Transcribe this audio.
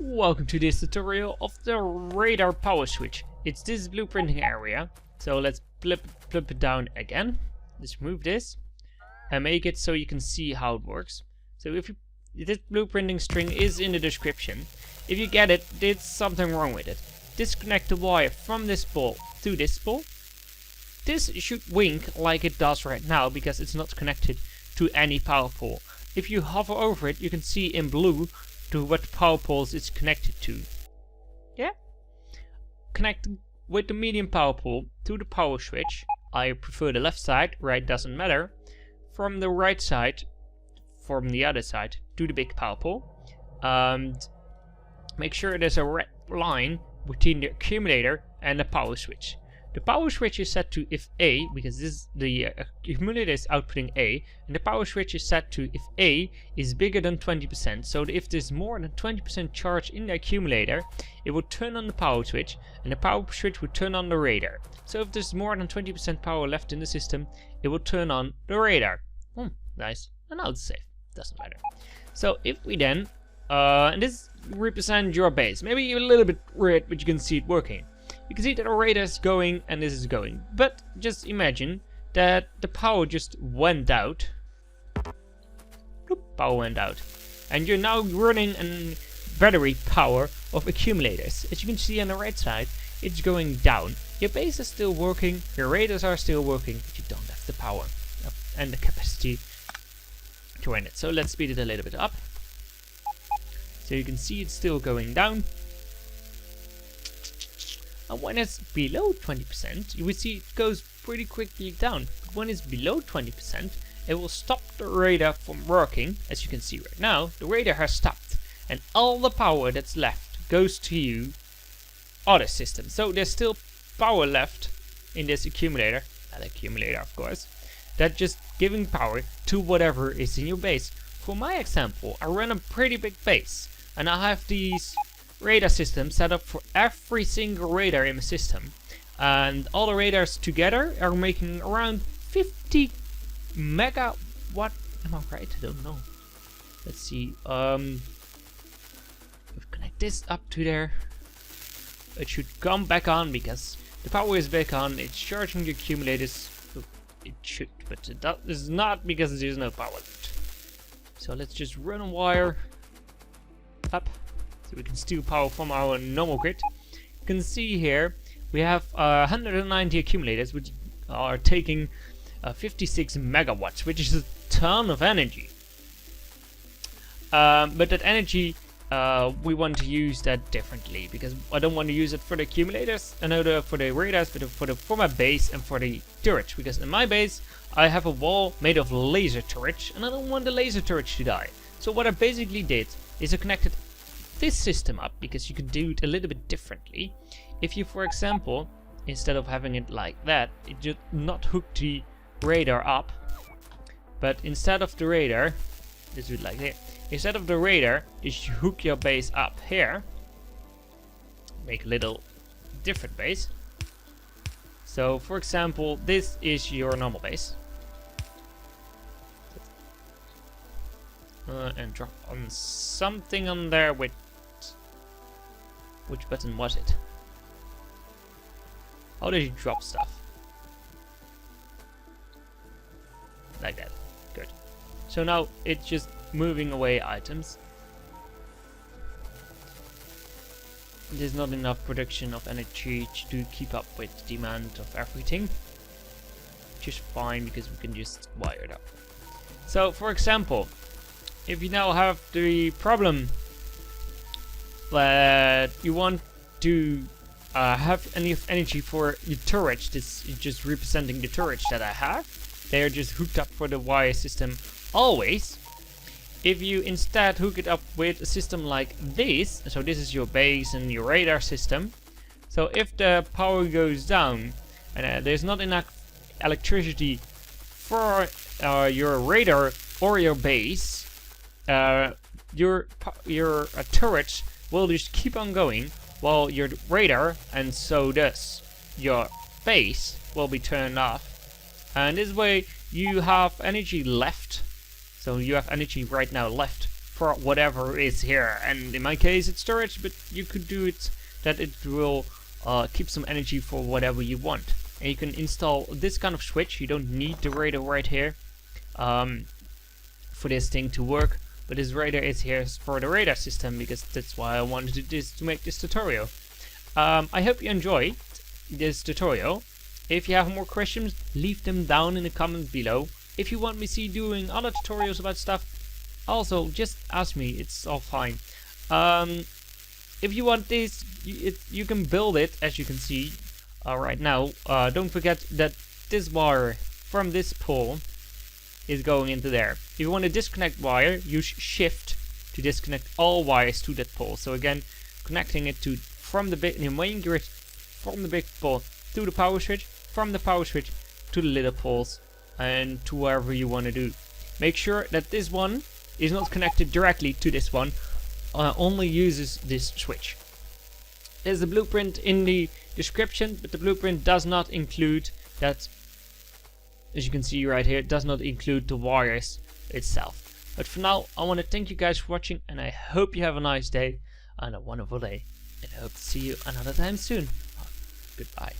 Welcome to this tutorial of the radar power switch. It's this blueprinting area. So let's flip it down again. Let's remove this and make it so you can see how it works. So if you, this blueprinting string is in the description. If you get it, there's something wrong with it. Disconnect the wire from this pole to this pole. This should wink like it does right now because it's not connected to any power pole. If you hover over it, you can see in blue to what power poles it's connected to. Yeah? Connect with the medium power pole to the power switch. I prefer the left side, right doesn't matter. From the right side, from the other side to the big power pole. And make sure there's a red line between the accumulator and the power switch. The power switch is set to if A, because this the accumulator is outputting A, and the power switch is set to if A is bigger than 20%. So if there's more than 20% charge in the accumulator, it will turn on the power switch, and the power switch will turn on the radar. So if there's more than 20% power left in the system, it will turn on the radar. Nice. And now it's safe. Doesn't matter. So if we then, and this represents your base. Maybe a little bit weird, but you can see it working. You can see that the radar is going and this is going. But just imagine that the power just went out. Bloop, power went out. And you're now running a battery power of accumulators. As you can see on the right side, it's going down. Your base is still working, your radars are still working, but you don't have the power and the capacity to run it. So let's speed it a little bit up. So you can see it's still going down. And when it's below 20%, you will see it goes pretty quickly down. But when it's below 20%, it will stop the radar from working. As you can see right now, the radar has stopped. And all the power that's left goes to you, other system. So there's still power left in this accumulator, of course, that just giving power to whatever is in your base. For my example, I run a pretty big base. And I have these radar system set up for every single radar in the system, and all the radars together are making around 50 megawatt. Am I right? I don't know. Let's see. Connect this up to there. It should come back on because the power is back on. It's charging the accumulators. It should, but it is not because there's no power left. So let's just run a wire up. So we can steal power from our normal grid. You can see here we have 190 accumulators which are taking 56 megawatts, which is a ton of energy. But that energy we want to use that differently, because I don't want to use it for the accumulators, another for the radars, but for my base and for the turrets. Because in my base I have a wall made of laser turrets, and I don't want the laser turrets to die. So what I basically did is I connected this system up, because you could do it a little bit differently. If you, for example, instead of having it like that, it just not hook the radar up, but instead of the radar, let's do it like that. Instead of the radar, just hook your base up here. Make a little different base. So, for example, this is your normal base. And drop on something on there with... Which button was it? How did you drop stuff? Like that. Good. So now it's just moving away items. There's not enough production of energy to keep up with the demand of everything. Which is fine because we can just wire it up. So, for example, if you now have the problem that you want to have enough energy for your turrets, this is just representing the turrets that I have. They are just hooked up for the wire system always. If you instead hook it up with a system like this, so this is your base and your radar system. So if the power goes down and there's not enough electricity for your radar or your base, your turrets will just keep on going while your radar, and so does your base, will be turned off. And this way you have energy left So you have energy right now left for whatever is here. And in my case it's storage, but you could do it that it will keep some energy for whatever you want. And you can install this kind of switch. You don't need the radar right here for this thing to work, but this radar is here for the radar system, because that's why I wanted to do this, to make this tutorial. I hope you enjoyed this tutorial. If you have more questions, leave them down in the comments below. If you want me to see doing other tutorials about stuff, also just ask me, it's all fine. If you want this, you can build it, as you can see right now. Don't forget that this wire from this pole is going into there. If you want to disconnect wire, use shift to disconnect all wires to that pole. So again, connecting it to from the main grid, from the big pole to the power switch, from the power switch to the little poles, and to wherever you want to do. Make sure that this one is not connected directly to this one, only uses this switch. There's a blueprint in the description, but the blueprint does not include that, as you can see right here, it does not include the wires itself. But for now, I want to thank you guys for watching, and I hope you have a nice day and a wonderful day, and I hope to see you another time soon. Goodbye.